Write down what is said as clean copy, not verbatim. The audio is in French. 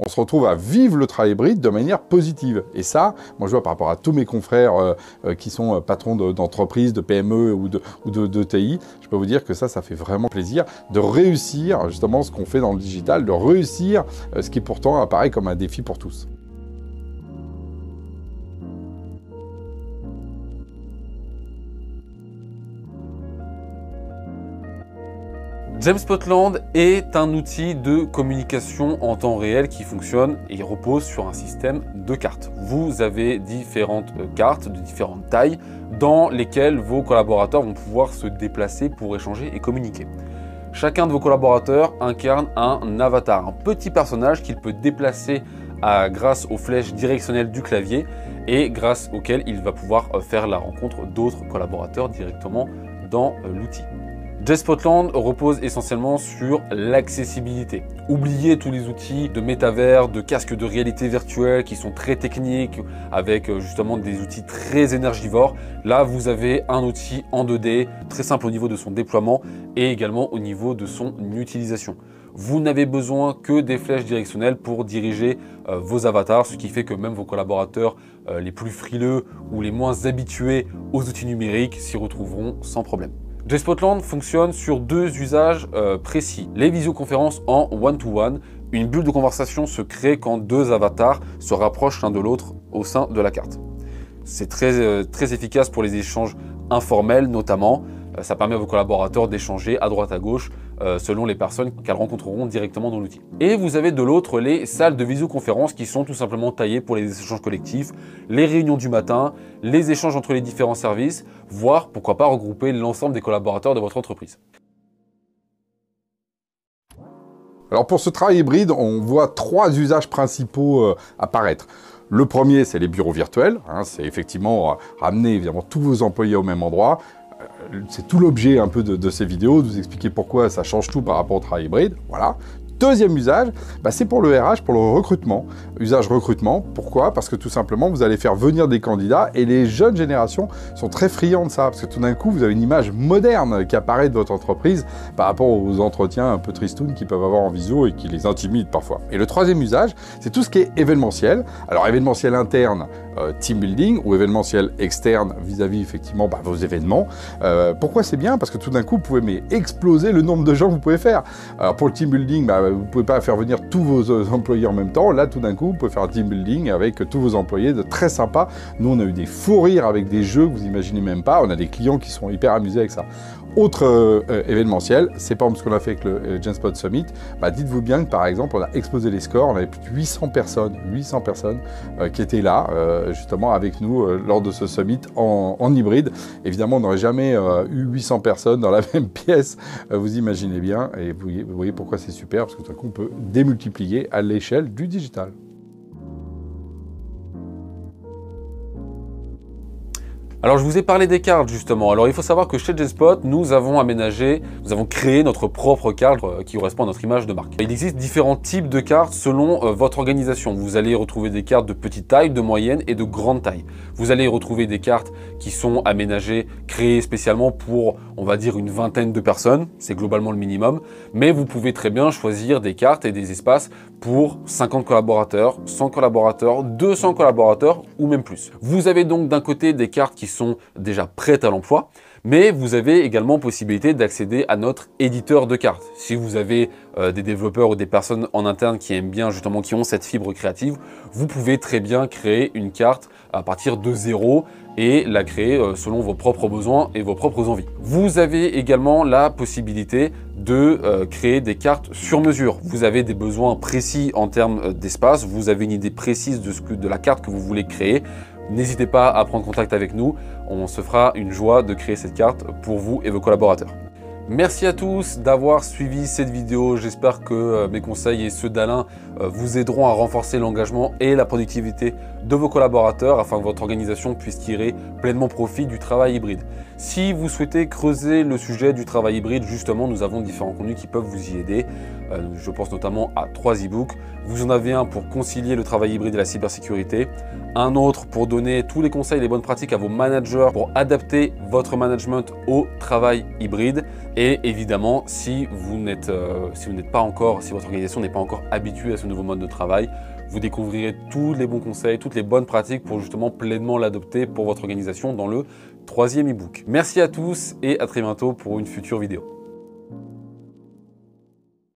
On se retrouve à vivre le travail hybride de manière positive. Et ça, moi je vois par rapport à tous mes confrères qui sont patrons d'entreprises, de PME ou de TI, je peux vous dire que ça fait vraiment plaisir de réussir justement ce qu'on fait dans le digital, de réussir ce qui pourtant apparaît comme un défi pour tous. Jamspotland est un outil de communication en temps réel qui fonctionne et repose sur un système de cartes. Vous avez différentes cartes de différentes tailles dans lesquelles vos collaborateurs vont pouvoir se déplacer pour échanger et communiquer. Chacun de vos collaborateurs incarne un avatar, un petit personnage qu'il peut déplacer grâce aux flèches directionnelles du clavier et grâce auquel il va pouvoir faire la rencontre d'autres collaborateurs directement dans l'outil. Jamspotland repose essentiellement sur l'accessibilité. Oubliez tous les outils de métavers, de casques de réalité virtuelle qui sont très techniques, avec justement des outils très énergivores. Là, vous avez un outil en 2D, très simple au niveau de son déploiement et également au niveau de son utilisation. Vous n'avez besoin que des flèches directionnelles pour diriger vos avatars, ce qui fait que même vos collaborateurs les plus frileux ou les moins habitués aux outils numériques s'y retrouveront sans problème. Jamspotland fonctionne sur deux usages précis. Les visioconférences en one-to-one. Une bulle de conversation se crée quand deux avatars se rapprochent l'un de l'autre au sein de la carte. C'est très efficace pour les échanges informels notamment. Ça permet à vos collaborateurs d'échanger à droite à gauche selon les personnes qu'elles rencontreront directement dans l'outil. Et vous avez de l'autre les salles de visioconférence qui sont tout simplement taillées pour les échanges collectifs, les réunions du matin, les échanges entre les différents services, voire pourquoi pas regrouper l'ensemble des collaborateurs de votre entreprise. Alors pour ce travail hybride, on voit trois usages principaux apparaître. Le premier, c'est les bureaux virtuels. C'est effectivement ramener évidemment tous vos employés au même endroit. C'est tout l'objet un peu de ces vidéos, de vous expliquer pourquoi ça change tout par rapport au travail hybride. Voilà. Deuxième usage, c'est pour le RH, pour le recrutement. Usage recrutement, pourquoi? Parce que tout simplement, vous allez faire venir des candidats et les jeunes générations sont très friands de ça. Parce que tout d'un coup, vous avez une image moderne qui apparaît de votre entreprise par rapport aux entretiens un peu tristounes qu'ils peuvent avoir en visio et qui les intimident parfois. Et le troisième usage, c'est tout ce qui est événementiel. Alors événementiel interne, team building, ou événementiel externe vis-à-vis effectivement vos événements. Pourquoi c'est bien? Parce que tout d'un coup, vous pouvez exploser le nombre de gens que vous pouvez faire. Alors pour le team building, vous ne pouvez pas faire venir tous vos employés en même temps. Là, tout d'un coup, vous pouvez faire un team building avec tous vos employés, de très sympa. Nous, on a eu des fous rires avec des jeux que vous imaginez même pas. On a des clients qui sont hyper amusés avec ça. Autre événementiel, c'est pas ce qu'on a fait avec le Jamspot Summit. Dites-vous bien que par exemple, on a explosé les scores. On avait plus de 800 personnes qui étaient là, justement avec nous lors de ce summit en hybride. Évidemment, on n'aurait jamais eu 800 personnes dans la même pièce. Vous imaginez bien, et vous voyez pourquoi c'est super, parce que tout d'un coup, on peut démultiplier à l'échelle du digital. Alors je vous ai parlé des cartes justement. Alors il faut savoir que chez Jamspot, nous avons créé notre propre carte qui correspond à notre image de marque. Il existe différents types de cartes selon votre organisation. Vous allez retrouver des cartes de petite taille, de moyenne et de grande taille. Vous allez retrouver des cartes qui sont aménagées, créées spécialement pour, on va dire, une vingtaine de personnes. C'est globalement le minimum. Mais vous pouvez très bien choisir des cartes et des espaces pour 50 collaborateurs, 100 collaborateurs, 200 collaborateurs ou même plus. Vous avez donc d'un côté des cartes qui sont déjà prêtes à l'emploi, mais vous avez également possibilité d'accéder à notre éditeur de cartes. Si vous avez des développeurs ou des personnes en interne qui aiment bien justement, qui ont cette fibre créative, vous pouvez très bien créer une carte à partir de zéro et la créer selon vos propres besoins et vos propres envies. Vous avez également la possibilité de créer des cartes sur mesure. Vous avez des besoins précis en termes d'espace, vous avez une idée précise de la carte que vous voulez créer. N'hésitez pas à prendre contact avec nous, on se fera une joie de créer cette carte pour vous et vos collaborateurs. Merci à tous d'avoir suivi cette vidéo, j'espère que mes conseils et ceux d'Alain vous aideront à renforcer l'engagement et la productivité de vos collaborateurs afin que votre organisation puisse tirer pleinement profit du travail hybride. Si vous souhaitez creuser le sujet du travail hybride, justement, nous avons différents contenus qui peuvent vous y aider. Je pense notamment à 3 e-books. Vous en avez un pour concilier le travail hybride et la cybersécurité, un autre pour donner tous les conseils et les bonnes pratiques à vos managers pour adapter votre management au travail hybride. Et évidemment, si votre organisation n'est pas encore habituée à ce nouveau mode de travail, vous découvrirez tous les bons conseils, toutes les bonnes pratiques pour justement pleinement l'adopter pour votre organisation dans le 3e e-book. Merci à tous et à très bientôt pour une future vidéo.